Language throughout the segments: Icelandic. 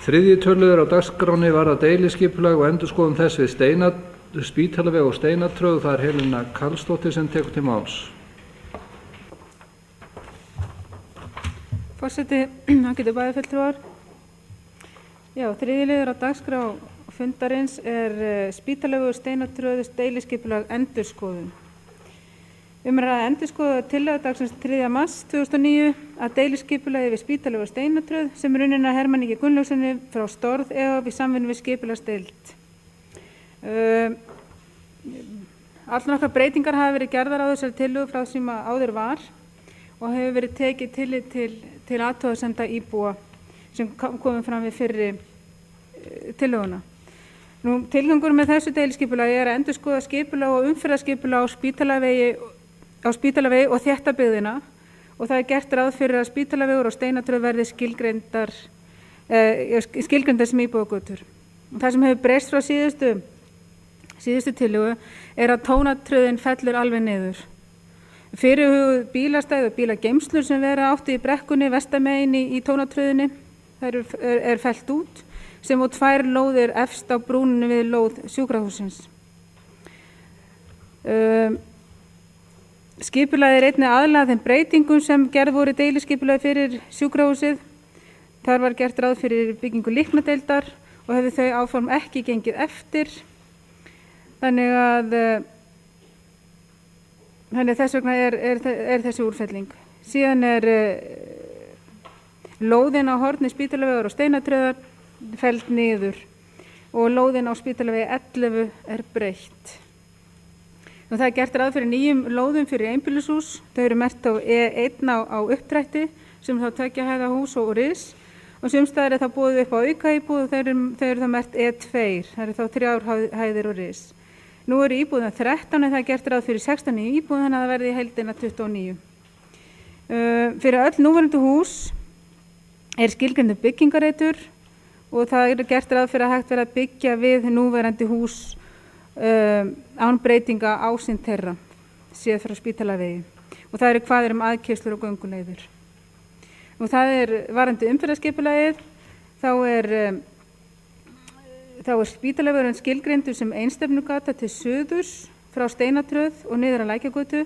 Þriðji töluliður á dagskránni varðar deiliskipulag og endurskoðun þess við Spítalaveg og Steinatröð. Það er Helena Karlsdóttir sem tekur til máls. Forseti, ágætu bæjarfulltrúar. Já, þriðji liður á dagskrá fundarins er Spítalavegur og Steinatröð deiliskipulag endurskoðun. Að endurskoða tillögu dagsins 3. mars 2009 að deiliskipulagi við Spítalavegur og Steinatröð sem er unnin af Hermanni G. Gunnlaugssyni frá Storð e.h.f. í samvinnu við skipulagsdeild. Allnokkrar breytingar hafa verið gerðar á þessari tillögu frá sem áður var og hefur verið tekið tillit til athugasemda íbúa sem komið fram við fyrri tillöguna. Tilgangur með þessu deiliskipulagi er að endurskoða skipulag og umferðarskipulag á Spítalavegi og þéttabyggðina og það er gert ráð fyrir að Spítalavegur og Steinatröð verði skilgreindar sem íbúðagötur. Það sem hefur breyst frá síðustu tillögu er að Tónatröðin fellur alveg niður. Fyrirhuguð bílastæði og bílageymslur sem vera áttu í brekkunni vestamegin í Tónatröðinni, það er fellt út, sem og 2 lóðir efst á brúninu við lóð sjúkrahússins. Skipulagið er einnig aðlagað þeim breytingum sem gerð voru deiliskipulagið fyrir sjúkrahúsið. Þar var gert ráð fyrir byggingu líknadeildar og hefðu þau áform ekki gengið eftir. Þannig þess vegna er þessi úrfelling. Síðan er lóðin á horni Spítalavegar og Steinatröðar felld niður og lóðin á Spítalavegi 11 er breytt. Og það er gert ráð fyrir nýjum lóðum fyrir einbýlishús. Þau eru merkt á E1 á uppdrætti sem þá 2 hæða hús og ris og sumstaðar er það boðið upp á aukaíbúð og þau eru þá merkt E2. Það eru þá 3 hæðir og ris. Nú eru íbúðina 13 en það er gert ráð fyrir 16 íbúð þannig að það verði í heildina 29. Fyrir öll núverandi hús er skilgreindur byggingareitur og það er gert ráð fyrir að hægt verði að byggja við núverandi hús án breytinga ásýnd þeirra séð frá Spítalavegi og það eru kvaðir aðkeyrslur og gönguleiðir. Og það er varðandi umferðarskipulagið þá er Spítalavegurinn skilgreindur sem einstefnugata til suðurs frá Steinatröð og niður að Lækjargötu.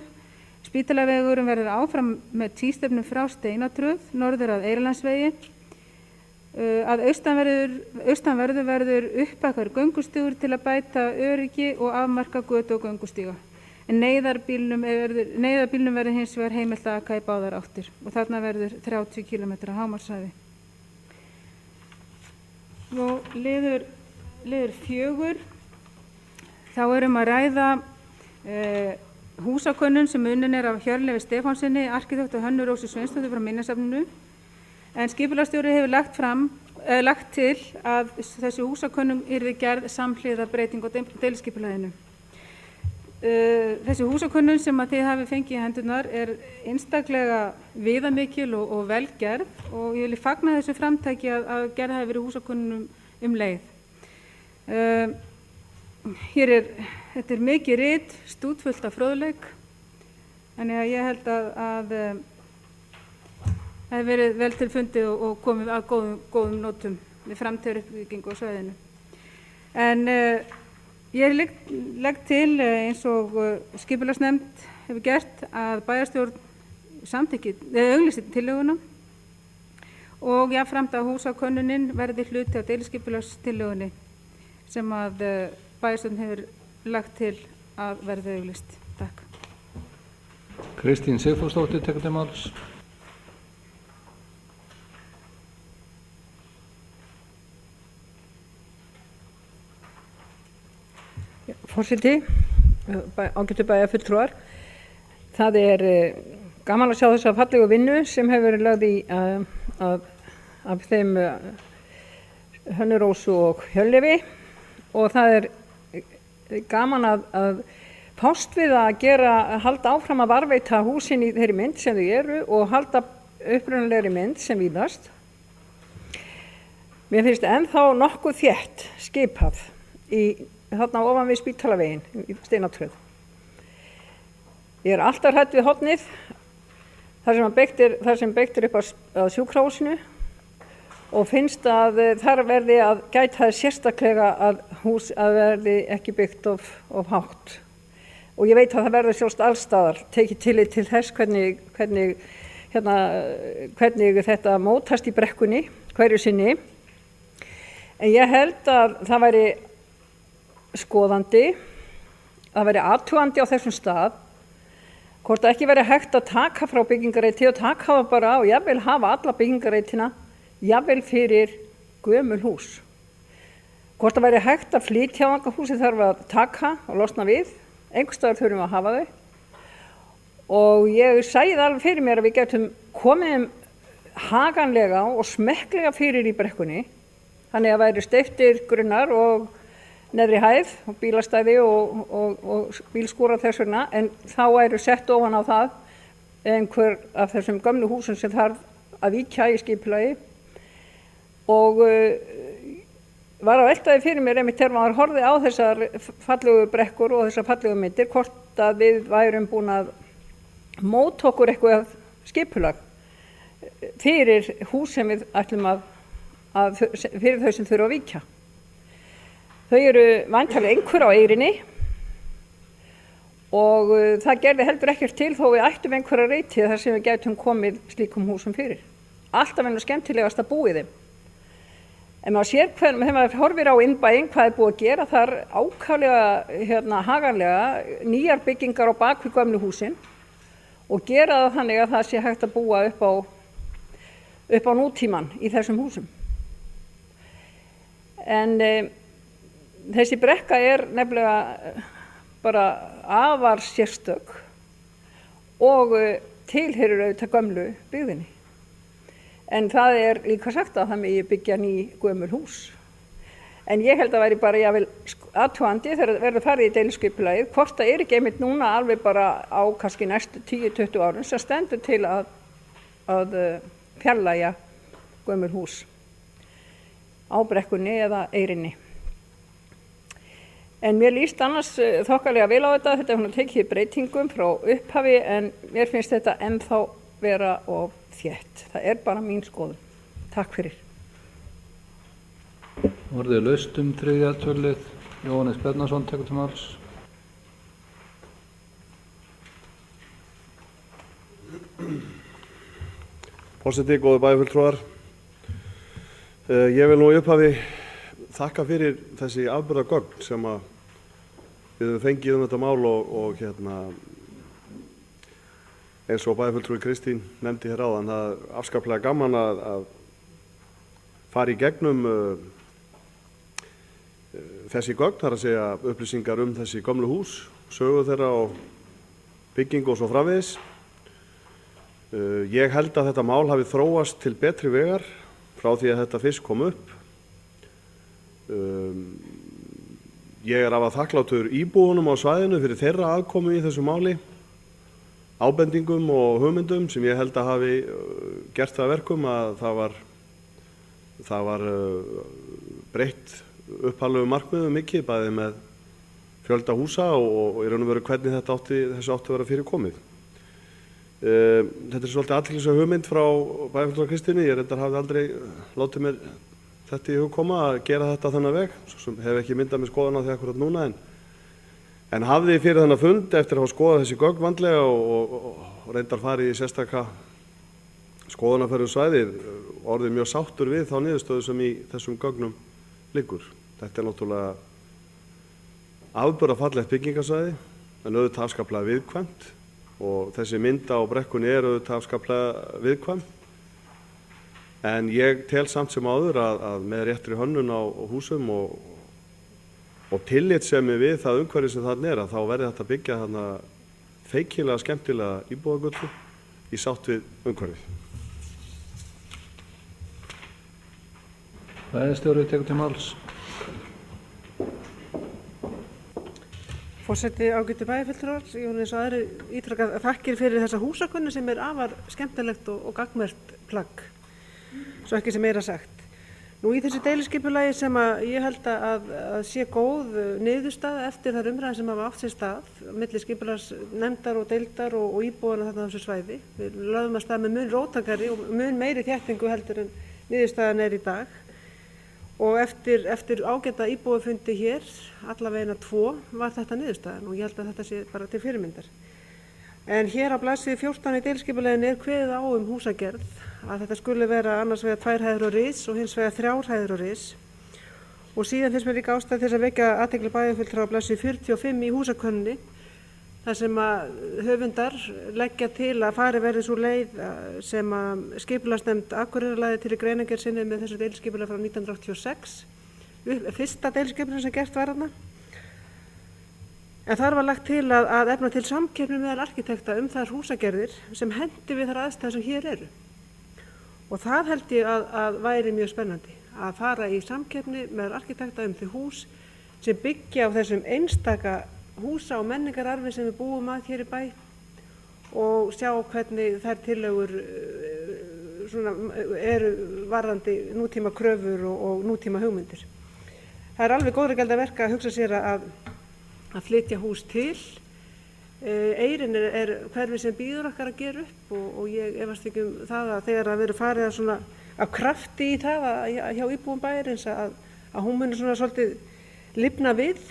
Spítalavegurinn verður áfram með tvístefnu frá Steinatröð norður að Eyrarlandsvegi. Að austanverðu verður uppbakkaður göngustígur til að bæta öryggi og afmarka götu og göngustíga. En neyðarbílnum verður hins vegar heimilt að aka í báðar áttir og þarna verður 30 km hámarkshraði. Og liður 4, þá að ræða húsakönnun sem unnin er af Hjörleifi Stefánsinni, arkitekt og Hönnu Rósu Sveinsdóttur frá Minjasafninu. En skipulagsstjóri hefur lagt til að þessi húsakönnun yrði gerð samhliða breytingu á deiliskipulaginu. Þessi húsakönnun sem að þið hafi fengið í hendurnar er einstaklega viðamikil og vel gerð og ég vil fagna þessu framtaki að gerð hafi verið húsakönnun leið. Þetta er mikið rit, stútfullt af fróðleik, þannig að ég held að það hefur verið vel til fundið og komið að góðum nótum við framtíðaruppbyggingu á svæðinu. En ég legg til eins og skipulagsnefnd hefur gert að bæjarstjórn auglýsi tillöguna og jafnframt að húsakönnunin verði hluti af deiliskipulagstillögunni sem að bæjarstjórn hefur lagt til að verði auglýst. Takk. Kristín Sigfúsdóttir tekur til máls. Forseti, ágætu bæjarfulltrúar, það er gaman að sjá þessa fallegu vinnu sem hefur verið lögð í af þeim Hönnu Rósu og Hjörleifi og það er gaman að fást við að halda áfram að varðveita húsin í þeirri mynd sem þau eru og halda upprunalegri mynd sem víðast. Mér finnst ennþá nokkuð þétt skipað þarna ofan við Spítalaveginn í Steinatröð. Ég er alltaf hrædd við hornið þar sem byggt er upp að sjúkrahúsinu og finnst að þar verði að gæta sérstaklega að hús að verði ekki byggt of hátt. Og ég veit að það verður sjálfst allstaðar tekið tillit til þess hvernig þetta mótast í brekkunni hverju sinni. En ég held að það væri skoðandi, það væri athugandi á þessum stað, hvort það ekki væri hægt að taka frá byggingareiti og taka það bara og jafnvel hafa alla byggingareitina, jafnvel fyrir gömul hús. Hvort það væri hægt að flytja vangahúsið þarf að taka og losna við, einhvers staðar þurfum að hafa þau. Og ég sæði alveg fyrir mér að við getum komið haganlega og smekklega fyrir í brekkunni, þannig að væri steyptir grunnar og neðri hæð og bílastæði og bílskúra þess vegna, en þá væri sett ofan á það einhver af þessum gömlu húsum sem þarf að víkja í skipulagi. Og var að veltaði fyrir mér einmitt þegar maður horfði á þessar fallegu brekkur og þessar fallegu myndir, hvort að við værum búin að móta okkur eitthvað skipulag fyrir hús sem við ætlum fyrir þau sem þurfa að víkja. Þau eru væntanlega einhver á Eyrinni og það gerði heldur ekkert til þó við ættum einhverja reiti þar sem við gætum komið slíkum húsum fyrir. Alltaf er nú skemmtilegast að búa í þeim. En maður sér þegar maður horfir á innbæinn hvað er búið að gera þar ákaflega haganlega nýjar byggingar á bak við gömlu húsin og gera það þannig að það sé hægt að búa upp á nútíman í þessum húsum. En þessi brekka er nefnilega bara afar sérstök og tilheyrir auðvitað gömlu byggðinni. En það er líka sagt að það megi byggja ný gömul hús. En ég held að væri bara jafnvel athugandi þegar verður farið í deiliskipulagið, hvort það er ekki einmitt núna alveg bara á kannski næstu 10-20 árum sem stendur til að fjarlægja gömul hús á brekkunni eða Eyrinni. En mér líst annars þokkalega vel á þetta hún að tekið breytingum frá upphafi, en mér finnst þetta ennþá vera of þétt. Það er bara mín skoðun. Takk fyrir. Orðið laust þriðja tölulið. Jóhannes Bjarnason tekur til máls. Forseti, góðir bæjarfulltrúar. Ég vil nú í upphafi þakka fyrir þessi afburðagögn sem við höfum fengið þetta mál og eins og bæjarfulltrúi Kristín nefndi hér áðan, það er afskaplega gaman að fara í gegnum þessi gögn, þar að segja upplýsingar þessi gömlu hús, sögu þeirra og byggingu og svo framvegis. Ég held að þetta mál hafi þróast til betri vegar frá því að þetta fyrst kom upp. Ég er afar þakklátur íbúunum á svæðinu fyrir þeirra aðkomu í þessu máli, ábendingum og hugmyndum sem ég held að hafi gert það verkum að það var breytt upphaflegu markmiðum mikið, bæði með fjölda húsa og í raun og veru hvernig þessu átti að vera fyrir komið. Þetta er svolítið athyglisverð hugmynd frá bæjarfulltrúa Kristínu. Ég reyndar hafði aldrei látið mér þetta í hug koma að gera þetta þennan veg, svo sem hef ekki myndað með skoðan á því akkurat núna, en hafði fyrir þennan fund eftir að hafa skoðað þessi gögn vandlega og reyndar farið í sérstaka skoðunarferð svæðið, orðið mjög sáttur við þá niðurstöðu sem í þessum gögnum liggur. Þetta er náttúrulega afburðafallegt byggingarsvæði, en auðvitað afskaplega viðkvæmt, og þessi mynd á brekkunni er auðvitað afskaplega viðkvæm. En ég tel samt sem áður að með réttri hönnun á húsum og tillitssemi við það umhverfi sem þarna er, að þá verði þetta byggja þarna feikilega skemmtilega íbúðagötu í sátt við umhverfið. Bæjarstjóri tekur til máls. Forseti, ágætu bæjarfulltrúar, ég vil eins og aðri ítreka þakkir fyrir þessa húsakönnu sem er afar skemmtilegt og gagnmerkt plagg, svo ekki sem meira sagt. Nú í þessu deiliskipulagi sem ég held að sé góð niðurstaða eftir þær umræður sem hafa átt sér stað milli skipulagsnefndar og deildar og íbúana þarna á þessu svæði. Við lögðum að stað með mun róttækari og mun meiri þéttingu heldur en niðurstaðan er í dag. Og eftir ágæta íbúafundi hér, allavegna 2, var þetta niðurstaðan og ég held að þetta sé bara til fyrirmyndar. En hér á blaðsíðu 14 í deiliskipulaginu er kveðið á húsagerð að þetta skuli vera annars vegar 2 hæðir og ris og hins vegar 3 hæðir og ris. Og síðan finnst mér líka ástæða til þess að vekja athygli bæjarfulltrúa á blaðsíðu 45 í húsakönnuninni, þar sem að höfundar leggja til að fari verði svo leið sem að skipulagsnefnd Akureyrar lagði til í greinargerð sinni með þessu deiliskipulag frá 1986, fyrsta deiliskipulag sem gert var þarna. En þar var lagt til að efna til samkeppni meðal arkitekta þær húsagerðir sem hendi við þær aðstæður sem hér eru. Og það held ég að væri mjög spennandi, að fara í samkeppni meðal arkitekta þau hús sem byggja á þessum einstaka húsa og menningararfi sem við búum að hér í bæ og sjá hvernig þær tillögur eru varðandi nútíma kröfur og nútíma hugmyndir. Það er alveg góðra gjalda verka að hugsa sér að flytja hús til. Eyrin er hverfi sem býður okkar að gera upp og ég efast ekki það að þegar að vera farið svona af krafti í það hjá íbúum bæjarins að hún muni svona svolítið lifna við.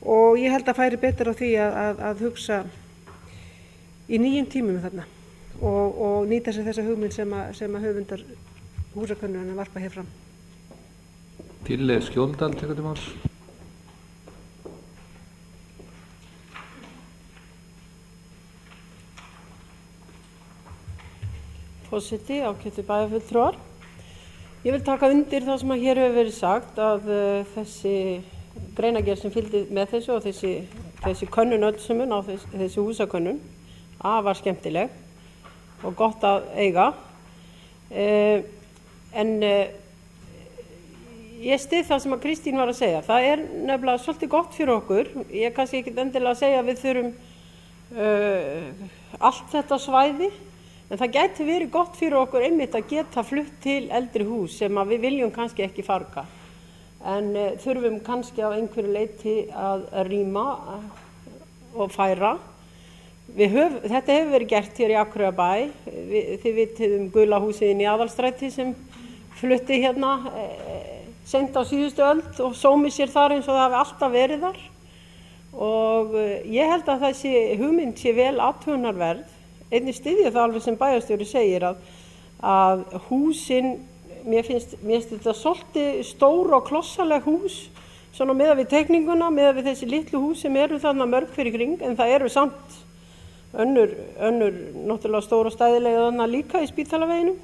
Og ég held að færi betur á því að hugsa í nýjum tímum þarna og nýta sér þessa hugmynd sem að höfundar húsakönnunar varpa hér fram. Tilli Skjóldal tekur til máls. Forseti, ágætu bæjarfulltrúar. Ég vil taka undir það sem hér hefur verið sagt að þessi greinargerð sem fylgdi með þessu og þessi könnun öllsumun á þessi húsakönnun var skemmtileg og gott að eiga. En ég styð það sem að Kristín var að segja. Það er nefnilega svolítið gott fyrir okkur. Ég kannski ekki endilega að segja að við þurfum allt þetta svæði, en það gæti verið gott fyrir okkur einmitt að geta flutt til eldri hús sem að við viljum kannski ekki farga. En þurfum kannski á einhverju leyti að rýma og færa. Þetta hefur verið gert hér í Akureyrarbæ. Þið vitið gula húsið í Aðalstræti sem flutti hérna seint á síðustu öld og sómi sér þar eins og það hafi alltaf verið þar. Og ég held að þessi hugmynd sé vel athugunarverð. Einnig styðja það alveg sem bæjarstjóri segir að húsin, mér finnst þetta svolítið stór og klossaleg hús, svona meðan við teikninguna, meðan við þessi litlu hús sem eru þarna mörg fyrir kring, en það eru samt önnur náttúrulega stór og stæðilega þarna líka í Spítalaveginu.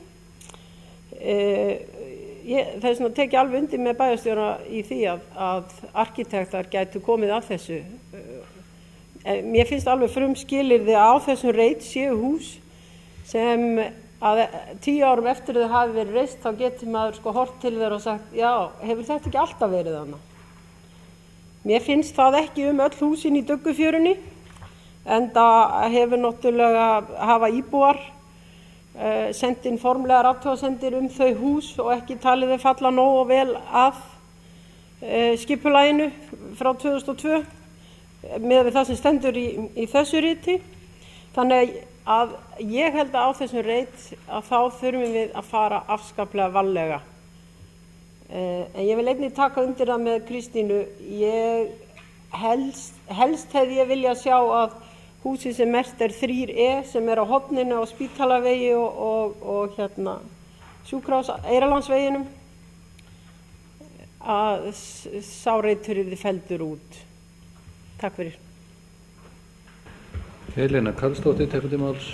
Það er svona tekið alveg undir með bæjarstjóra í því að arkitektar gætu komið að þessu. Mér finnst alveg frumskilyrði að á þessum reit séu hús sem að 10 árum eftir þau hafi verið reist, þá getur maður hort til þeirra og sagt, já, hefur þetta ekki alltaf verið þarna? Mér finnst það ekki öll húsin í Duggufjörunni, en það hefur náttúrulega hafa íbúar sent inn formlegar athugasemdir þau hús og ekki talið þau falla nógu vel að skipulaginu frá 2002 með það sem stendur í þessu riti. Þannig að ég held að á þessum reit að þá þurfum við að fara afskaplega varlega. En ég vil einnig taka undir það með Kristínu. Helst hefði ég vilja sjá að húsið sem merkt 3E sem á horninu á Spítalavegi og sjúkrahús Eyrarlandsveginum, að sá reitur yrði felldur út. Takk fyrir. Helena Karlsdóttir tekur til máls.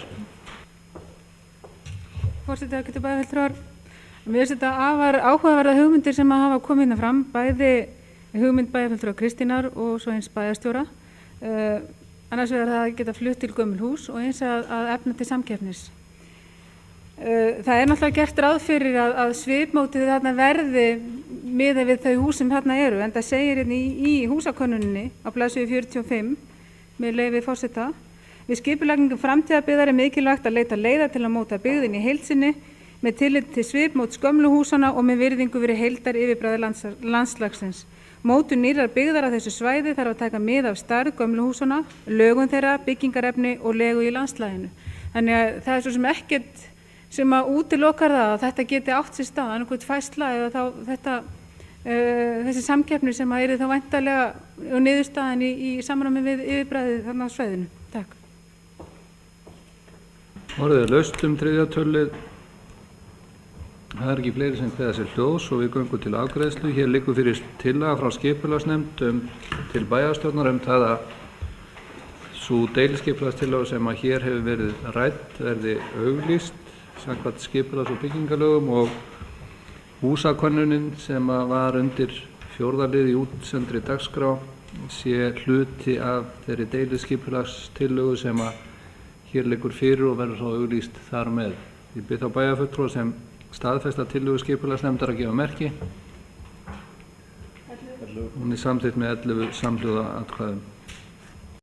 Forseti, ágætu bæjarfulltrúar. Mér finnst þetta afar áhugaverða hugmyndir sem að hafa komið hérna fram, bæði hugmynd bæjarfulltrúa Kristínar og svo eins bæjarstjóra. Annars vegar það geta flutt til gömul hús og eins að efna til samkeppnis. Það er náttúrulega gert ráð fyrir að svipmótið þarna verði miðað við þau hús sem þarna eru, en það segir hérna í húsakönnuninni á blaðsíðu 45 með leyfi forseta: við skipulagningu framtíðarbyggðar er mikilvægt að leita leiða til að móta byggðin í heild sinni með tillit til svipmóts gömlu húsana og með virðingu fyrir heildar yfirbragði landslagsins. Mótun nýrrar byggðar á þessu svæði þarf að taka mið af stærð gömlu húsana, lögun þeirra, byggingarefni og legu í landslaginu. Þannig að það er svo sem ekkert sem að útilokar það að þetta geti átt sér stað, annað færsla eða þá þessi samkeppni sem að þá væntanlega og niðurstaðan í samræmi við yfirbragðið þarna á svæðinu. Takk. Orðið er laust 3. tölulið. Það er ekki fleiri sem kveða sér hljóðs og við göngum til afgreiðslu. Hér liggur fyrir tillaga frá skipulagsnefnd til bæjarstjórnar það að sú deiliskipulagstillaga sem að hér hefur verið rædd verði auglýst samkvæmt skipulags- og byggingalögum og húsakönnunin sem var undir 4. lið í útsendri dagskrá sé hluti af þeirri deiliskipulagstillögu sem að hér liggur fyrir og verður svo auglýst þar með. Ég bið þá bæjarfulltrúa sem staðfesta tillögu skipulagsnefndar að gefa merki. Hún er samþykkt með 11 samhljóða atkvæðum.